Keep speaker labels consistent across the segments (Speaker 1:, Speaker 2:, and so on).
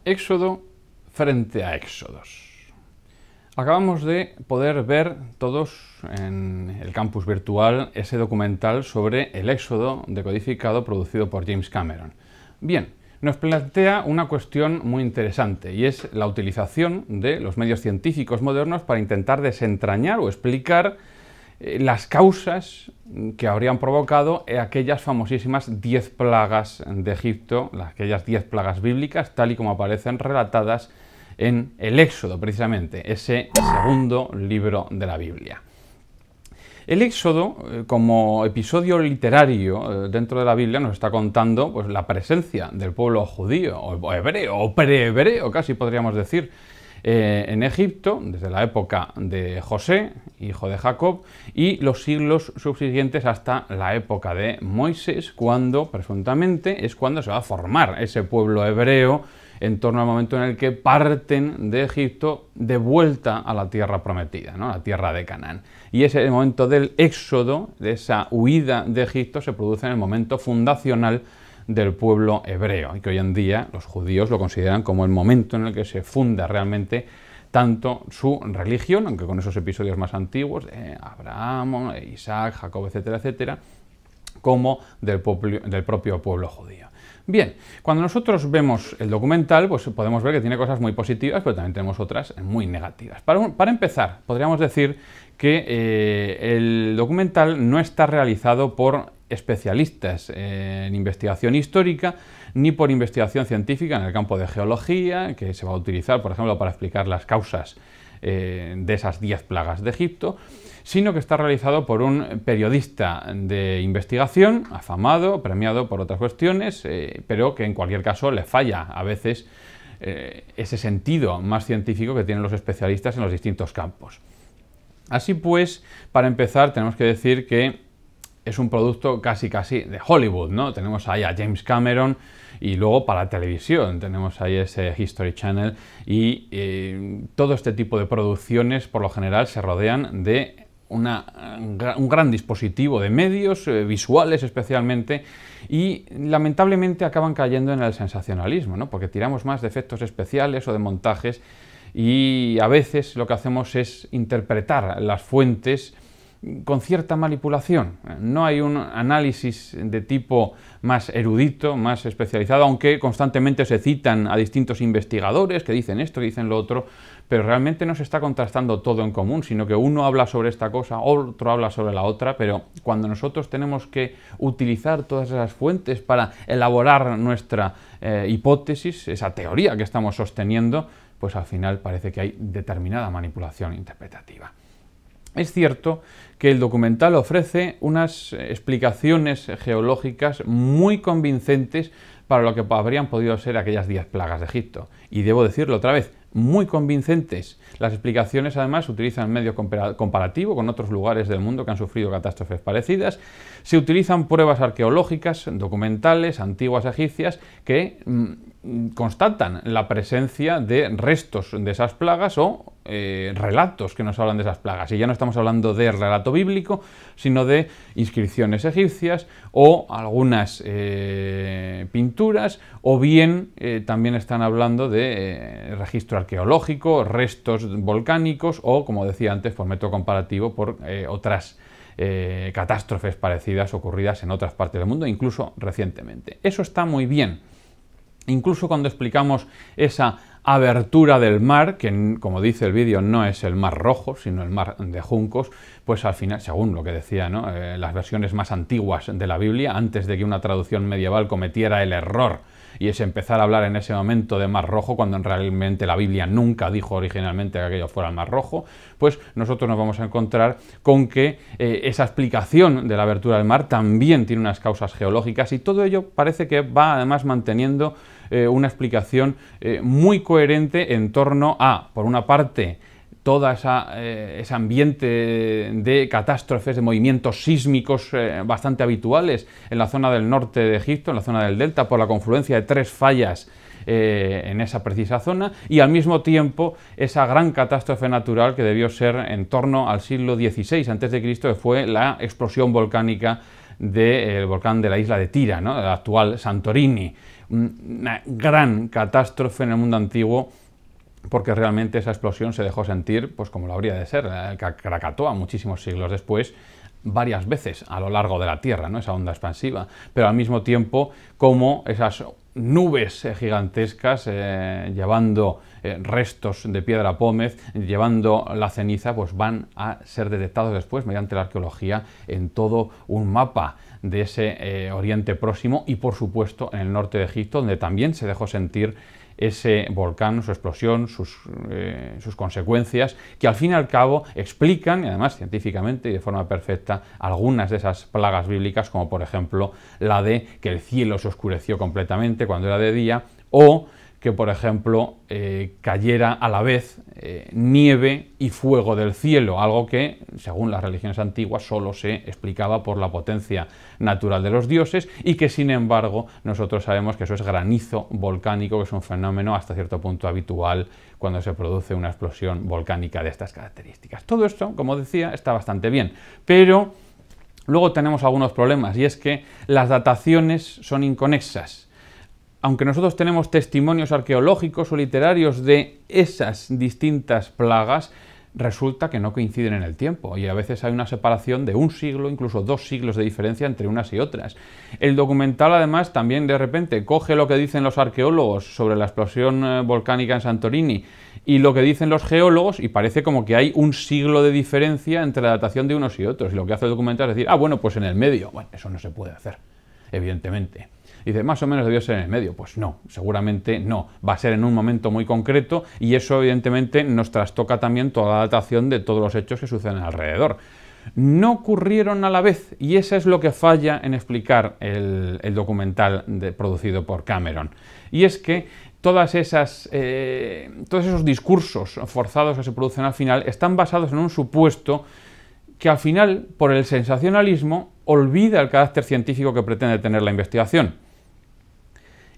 Speaker 1: Éxodo frente a éxodos. Acabamos de poder ver todos en el campus virtual ese documental sobre el Éxodo decodificado producido por James Cameron. Bien, nos plantea una cuestión muy interesante y es la utilización de los medios científicos modernos para intentar desentrañar o explicar las causas que habrían provocado aquellas famosísimas 10 plagas de Egipto, aquellas 10 plagas bíblicas, tal y como aparecen relatadas en el Éxodo, precisamente, ese segundo libro de la Biblia. El Éxodo, como episodio literario dentro de la Biblia, nos está contando pues, la presencia del pueblo judío, o hebreo, o prehebreo, casi podríamos decir, en Egipto, desde la época de José, hijo de Jacob, y los siglos subsiguientes hasta la época de Moisés, cuando, presuntamente, es cuando se va a formar ese pueblo hebreo en torno al momento en el que parten de Egipto de vuelta a la tierra prometida, ¿no? La tierra de Canaán. Y ese momento del éxodo, de esa huida de Egipto, se produce en el momento fundacional del pueblo hebreo, y que hoy en día los judíos lo consideran como el momento en el que se funda realmente tanto su religión, aunque con esos episodios más antiguos de Abraham, Isaac, Jacob, etcétera, etcétera, como del propio pueblo judío. Bien, cuando nosotros vemos el documental, pues podemos ver que tiene cosas muy positivas, pero también tenemos otras muy negativas. Para empezar, podríamos decir que el documental no está realizado por especialistas en investigación histórica, ni por investigación científica en el campo de geología, que se va a utilizar, por ejemplo, para explicar las causas de esas 10 plagas de Egipto, sino que está realizado por un periodista de investigación, afamado, premiado por otras cuestiones, pero que en cualquier caso le falla a veces ese sentido más científico que tienen los especialistas en los distintos campos. Así pues, para empezar, tenemos que decir que es un producto casi de Hollywood, ¿no? Tenemos ahí a James Cameron y luego para la televisión tenemos ahí ese History Channel y todo este tipo de producciones por lo general se rodean de un gran dispositivo de medios, visuales especialmente, y lamentablemente acaban cayendo en el sensacionalismo, ¿no? Porque tiramos más de efectos especiales o de montajes y a veces lo que hacemos es interpretar las fuentes con cierta manipulación. No hay un análisis de tipo más erudito, más especializado, aunque constantemente se citan a distintos investigadores que dicen esto, que dicen lo otro, pero realmente no se está contrastando todo en común, sino que uno habla sobre esta cosa, otro habla sobre la otra, pero cuando nosotros tenemos que utilizar todas esas fuentes para elaborar nuestra hipótesis, esa teoría que estamos sosteniendo, pues al final parece que hay determinada manipulación interpretativa. Es cierto que el documental ofrece unas explicaciones geológicas muy convincentes para lo que habrían podido ser aquellas 10 plagas de Egipto. Y debo decirlo otra vez, muy convincentes. Las explicaciones además utilizan medio comparativo con otros lugares del mundo que han sufrido catástrofes parecidas. Se utilizan pruebas arqueológicas, documentales, antiguas egipcias, que constatan la presencia de restos de esas plagas o relatos que nos hablan de esas plagas. Y ya no estamos hablando de relato bíblico, sino de inscripciones egipcias o algunas pinturas, o bien también están hablando de registro arqueológico, restos volcánicos o, como decía antes, por método comparativo, por otras catástrofes parecidas ocurridas en otras partes del mundo, incluso recientemente. Eso está muy bien. Incluso cuando explicamos esa abertura del mar, que como dice el vídeo no es el mar Rojo, sino el mar de juncos, pues al final, según lo que decía, ¿no? Las versiones más antiguas de la Biblia, antes de que una traducción medieval cometiera el error y es empezar a hablar en ese momento de Mar Rojo, cuando realmente la Biblia nunca dijo originalmente que aquello fuera el Mar Rojo, pues nosotros nos vamos a encontrar con que esa explicación de la abertura del mar también tiene unas causas geológicas, y todo ello parece que va además manteniendo una explicación muy coherente en torno a, por una parte, todo ese ambiente de catástrofes, de movimientos sísmicos bastante habituales en la zona del norte de Egipto, en la zona del delta, por la confluencia de 3 fallas en esa precisa zona, y al mismo tiempo esa gran catástrofe natural que debió ser en torno al siglo XVI a.C., que fue la explosión volcánica del volcán de la isla de Tira, ¿no? El actual Santorini. Una gran catástrofe en el mundo antiguo, porque realmente esa explosión se dejó sentir, pues como lo habría de ser, Krakatoa, muchísimos siglos después, varias veces a lo largo de la Tierra, ¿no? Esa onda expansiva, pero al mismo tiempo como esas nubes gigantescas llevando restos de piedra pómez, llevando la ceniza, pues van a ser detectados después mediante la arqueología en todo un mapa de ese Oriente Próximo y por supuesto en el norte de Egipto, donde también se dejó sentir ese volcán, su explosión, sus consecuencias, que al fin y al cabo explican, y además científicamente y de forma perfecta, algunas de esas plagas bíblicas, como por ejemplo la de que el cielo se oscureció completamente cuando era de día, o que, por ejemplo, cayera a la vez nieve y fuego del cielo, algo que, según las religiones antiguas, solo se explicaba por la potencia natural de los dioses y que, sin embargo, nosotros sabemos que eso es granizo volcánico, que es un fenómeno hasta cierto punto habitual cuando se produce una explosión volcánica de estas características. Todo esto, como decía, está bastante bien, pero luego tenemos algunos problemas, y es que las dataciones son inconexas. Aunque nosotros tenemos testimonios arqueológicos o literarios de esas distintas plagas, resulta que no coinciden en el tiempo y a veces hay una separación de un siglo, incluso 2 siglos de diferencia entre unas y otras. El documental además también de repente coge lo que dicen los arqueólogos sobre la explosión volcánica en Santorini y lo que dicen los geólogos y parece como que hay un siglo de diferencia entre la datación de unos y otros, y lo que hace el documental es decir, bueno, pues en el medio. Bueno, eso no se puede hacer, evidentemente. Dice, más o menos debió ser en el medio. Pues no, seguramente no. Va a ser en un momento muy concreto y eso evidentemente nos trastoca también toda la datación de todos los hechos que suceden alrededor. No ocurrieron a la vez y eso es lo que falla en explicar el documental producido por Cameron. Y es que todos esos discursos forzados que se producen al final están basados en un supuesto que al final, por el sensacionalismo, olvida el carácter científico que pretende tener la investigación.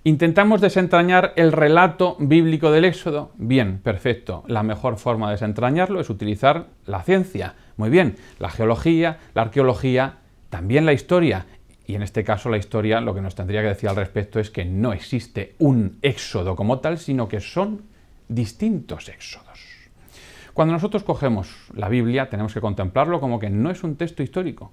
Speaker 1: ¿Intentamos desentrañar el relato bíblico del Éxodo? Bien, perfecto. La mejor forma de desentrañarlo es utilizar la ciencia. Muy bien, la geología, la arqueología, también la historia. Y en este caso la historia lo que nos tendría que decir al respecto es que no existe un éxodo como tal, sino que son distintos éxodos. Cuando nosotros cogemos la Biblia tenemos que contemplarlo como que no es un texto histórico.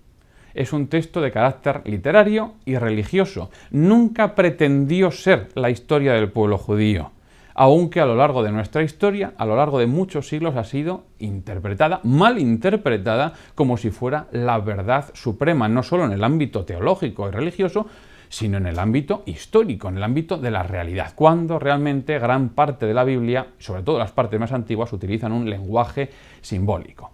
Speaker 1: Es un texto de carácter literario y religioso. Nunca pretendió ser la historia del pueblo judío, aunque a lo largo de nuestra historia, a lo largo de muchos siglos, ha sido interpretada, mal interpretada, como si fuera la verdad suprema, no solo en el ámbito teológico y religioso, sino en el ámbito histórico, en el ámbito de la realidad, cuando realmente gran parte de la Biblia, sobre todo las partes más antiguas, utilizan un lenguaje simbólico.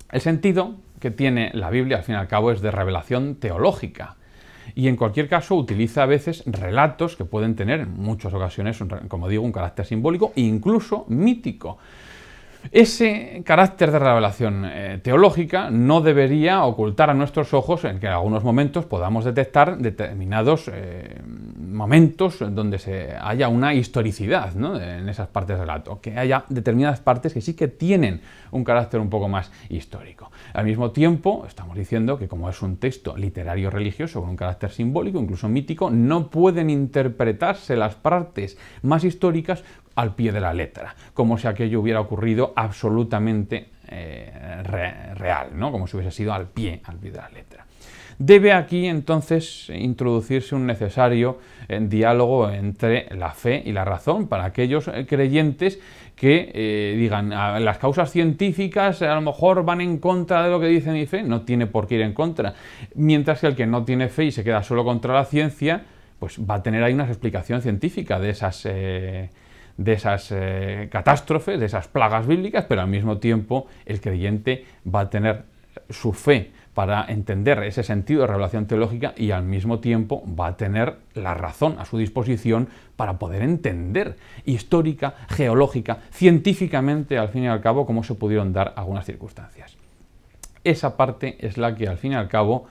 Speaker 1: El sentido que tiene la Biblia, al fin y al cabo, es de revelación teológica. Y en cualquier caso utiliza a veces relatos que pueden tener en muchas ocasiones, como digo, un carácter simbólico e incluso mítico. Ese carácter de revelación teológica no debería ocultar a nuestros ojos en que en algunos momentos podamos detectar determinados momentos donde haya una historicidad, ¿no?, en esas partes del relato, que haya determinadas partes que sí que tienen un carácter un poco más histórico. Al mismo tiempo, estamos diciendo que como es un texto literario religioso con un carácter simbólico, incluso mítico, no pueden interpretarse las partes más históricas al pie de la letra, como si aquello hubiera ocurrido absolutamente real, ¿no?, como si hubiese sido al pie de la letra. Debe aquí entonces introducirse un necesario diálogo entre la fe y la razón para aquellos creyentes que digan las causas científicas a lo mejor van en contra de lo que dice mi fe. No tiene por qué ir en contra, mientras que el que no tiene fe y se queda solo contra la ciencia, pues va a tener ahí una explicación científica de esas catástrofes, de esas plagas bíblicas, pero al mismo tiempo el creyente va a tener su fe para entender ese sentido de revelación teológica y al mismo tiempo va a tener la razón a su disposición para poder entender histórica, geológica, científicamente, al fin y al cabo, cómo se pudieron dar algunas circunstancias. Esa parte es la que, al fin y al cabo,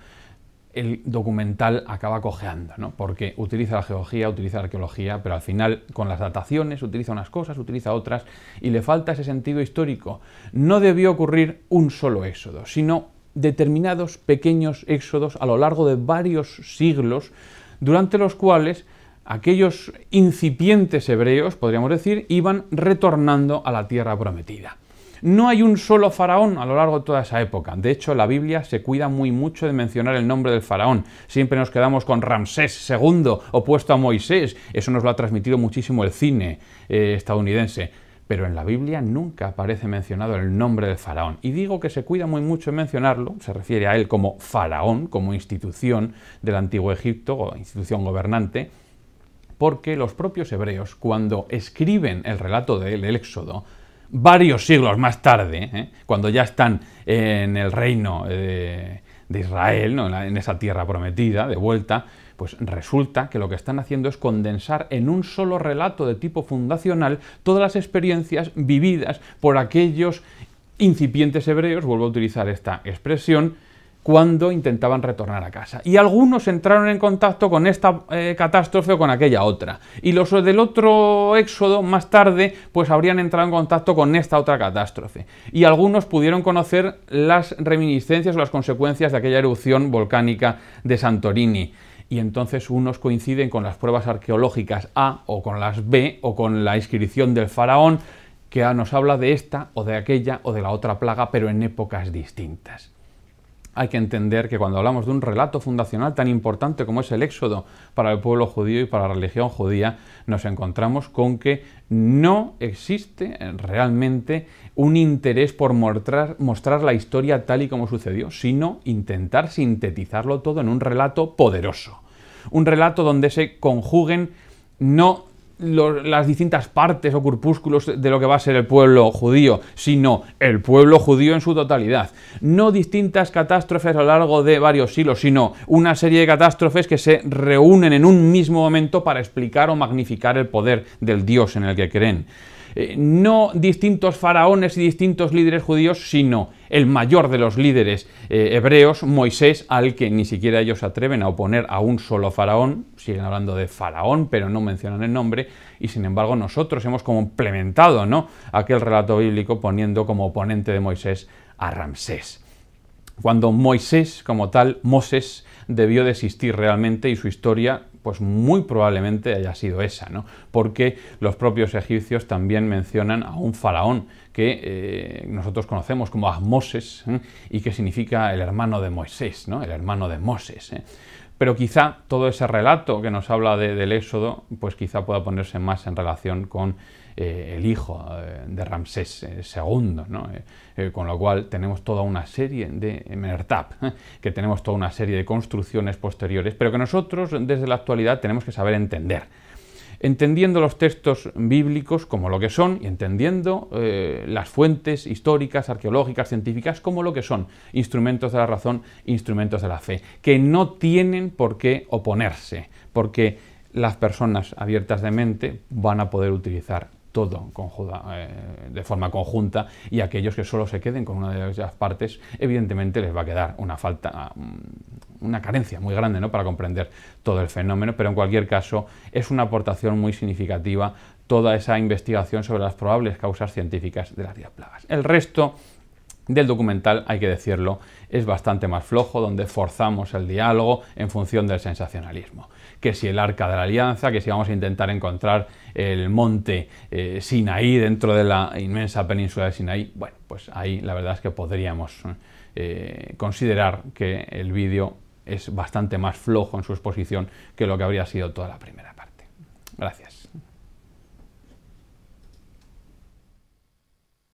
Speaker 1: el documental acaba cojeando, ¿no?, porque utiliza la geología, utiliza la arqueología, pero al final con las dataciones utiliza unas cosas, utiliza otras y le falta ese sentido histórico. No debió ocurrir un solo éxodo, sino determinados pequeños éxodos a lo largo de varios siglos, durante los cuales aquellos incipientes hebreos, podríamos decir, iban retornando a la tierra prometida. No hay un solo faraón a lo largo de toda esa época. De hecho, la Biblia se cuida muy mucho de mencionar el nombre del faraón. Siempre nos quedamos con Ramsés II, opuesto a Moisés. Eso nos lo ha transmitido muchísimo el cine estadounidense. Pero en la Biblia nunca aparece mencionado el nombre del faraón. Y digo que se cuida muy mucho en mencionarlo, se refiere a él como faraón, como institución del Antiguo Egipto, o institución gobernante, porque los propios hebreos, cuando escriben el relato del Éxodo, varios siglos más tarde, cuando ya están en el reino de Israel, ¿no? en esa tierra prometida, de vuelta, pues resulta que lo que están haciendo es condensar en un solo relato de tipo fundacional todas las experiencias vividas por aquellos incipientes hebreos, vuelvo a utilizar esta expresión, cuando intentaban retornar a casa. Y algunos entraron en contacto con esta catástrofe o con aquella otra. Y los del otro éxodo, más tarde, pues habrían entrado en contacto con esta otra catástrofe. Y algunos pudieron conocer las reminiscencias o las consecuencias de aquella erupción volcánica de Santorini. Y entonces unos coinciden con las pruebas arqueológicas A o con las B o con la inscripción del faraón, que nos habla de esta o de aquella o de la otra plaga, pero en épocas distintas. Hay que entender que cuando hablamos de un relato fundacional tan importante como es el Éxodo para el pueblo judío y para la religión judía, nos encontramos con que no existe realmente un interés por mostrar la historia tal y como sucedió, sino intentar sintetizarlo todo en un relato poderoso. Un relato donde se conjuguen no las distintas partes o corpúsculos de lo que va a ser el pueblo judío, sino el pueblo judío en su totalidad. No distintas catástrofes a lo largo de varios siglos, sino una serie de catástrofes que se reúnen en un mismo momento para explicar o magnificar el poder del Dios en el que creen. No distintos faraones y distintos líderes judíos, sino el mayor de los líderes hebreos, Moisés, al que ni siquiera ellos se atreven a oponer a un solo faraón. Siguen hablando de faraón, pero no mencionan el nombre, y sin embargo nosotros hemos complementado, ¿no?, aquel relato bíblico poniendo como oponente de Moisés a Ramsés. Cuando Moisés, como tal, Moses, debió de existir realmente, y su historia pues muy probablemente haya sido esa, ¿no? Porque los propios egipcios también mencionan a un faraón que nosotros conocemos como Ahmoses, y que significa el hermano de Moisés, ¿no?, el hermano de Moses. Pero quizá todo ese relato que nos habla del Éxodo, pues quizá pueda ponerse más en relación con el hijo de Ramsés II, ¿no? Con lo cual tenemos toda una serie de Menertap, que tenemos toda una serie de construcciones posteriores, pero que nosotros desde la actualidad tenemos que saber entender. Entendiendo los textos bíblicos como lo que son y entendiendo las fuentes históricas, arqueológicas, científicas como lo que son, instrumentos de la razón, instrumentos de la fe, que no tienen por qué oponerse, porque las personas abiertas de mente van a poder utilizar todo de forma conjunta, y aquellos que solo se queden con una de las partes, evidentemente les va a quedar una carencia muy grande, ¿no?, para comprender todo el fenómeno, pero en cualquier caso es una aportación muy significativa toda esa investigación sobre las probables causas científicas de las 10 plagas. El resto del documental, hay que decirlo, es bastante más flojo, donde forzamos el diálogo en función del sensacionalismo. Que si el Arca de la Alianza, que si vamos a intentar encontrar el monte Sinaí dentro de la inmensa península de Sinaí, bueno, pues ahí la verdad es que podríamos considerar que el vídeo es bastante más flojo en su exposición que lo que habría sido toda la primera parte. Gracias.